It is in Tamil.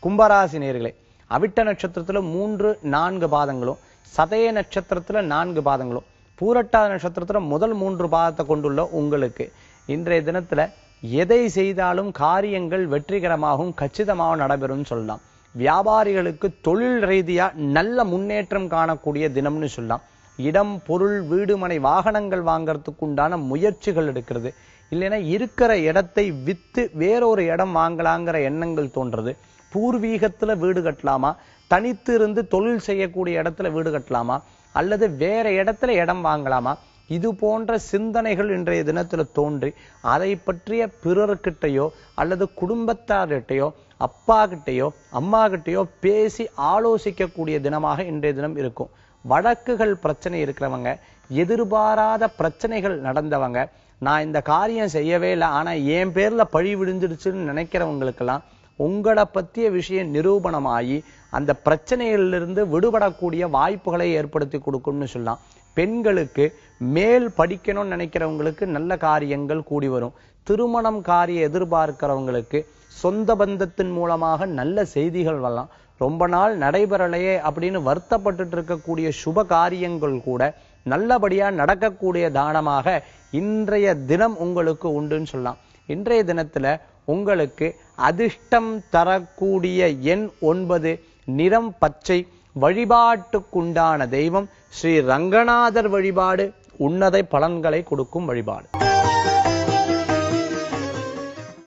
கும்பராசி நேயர்களே, அவிட்ட நட்சத்திரத்துல 3, 4 பாதங்களும், சதய நட்சத்திரத்துல 4 பாதங்களும், பூரட்டாதி நட்சத்திரத்துல முதல் 3 பாதத்தை கொண்டுள்ள உங்களுக்கு இன்றைய தினத்துல எதை செய்தாலும் காரியங்கள் வெற்றிகரமாகவும் கச்சிதமாகவும் நடைபெறும் சொல்லலாம். வியாபாரிகளுக்கு தொழில் ரீதியா நல்ல முன்னேற்றம் காணக்கூடிய தினம்னு சொல்லலாம். இடம், பொருள், வீடு, மனை, வாகனங்கள் வாங்கறதுக்கு உண்டான முயற்சிகள் எடுக்கிறது. இல்லைன்னா இருக்கிற இடத்தை வித்து வேறொரு இடம் வாங்கலாங்கிற எண்ணங்கள் தோன்றது. பூர்வீகத்துல வீடு கட்டலாமா, தனித்து இருந்து தொழில் செய்யக்கூடிய இடத்துல வீடு கட்டலாமா, அல்லது வேற இடத்துல இடம் வாங்கலாமா, இது போன்ற சிந்தனைகள் இன்றைய தினத்துல தோன்றி அதை பற்றிய பிறர்கிட்டையோ அல்லது குடும்பத்தார்கிட்டையோ அப்பா கிட்டையோ அம்மா கிட்டையோ பேசி ஆலோசிக்கக்கூடிய தினமாக இன்றைய தினம் இருக்கும். வழக்குகள் பிரச்சனை இருக்கிறவங்க, எதிர்பாராத பிரச்சனைகள் நடந்தவங்க, நான் இந்த காரியம் செய்யவே இல்லை ஆனா என் பேர்ல பழி விழுந்துடுச்சுன்னு நினைக்கிறவங்களுக்கெல்லாம் உங்களை பற்றிய விஷயம் நிரூபணமாகி அந்த பிரச்சனைகளிலிருந்து விடுபடக்கூடிய வாய்ப்புகளை ஏற்படுத்தி கொடுக்கும்னு சொல்லலாம். பெண்களுக்கு மேல் படிக்கணும்னு நினைக்கிறவங்களுக்கு நல்ல காரியங்கள் கூடி வரும். திருமணம் காரிய எதிர்பார்க்கிறவங்களுக்கு சொந்த பந்தத்தின் மூலமாக நல்ல செய்திகள் வரலாம். ரொம்ப நாள் நடைபெறலையே அப்படின்னு வருத்தப்பட்டு இருக்கக்கூடிய சுப காரியங்கள் கூட நல்லபடியா நடக்கக்கூடிய தானமாக இன்றைய தினம் உங்களுக்கு உண்டுன்னு சொல்லலாம். இன்றைய தினத்துல உங்களுக்கு அதிர்ஷ்டம் தரக்கூடிய எண் 9, நிறம் பச்சை, வழிபாட்டுக்குண்டான தெய்வம் ஸ்ரீ ரங்கநாதர் வழிபாடு உன்னத பலன்களை கொடுக்கும் வழிபாடு.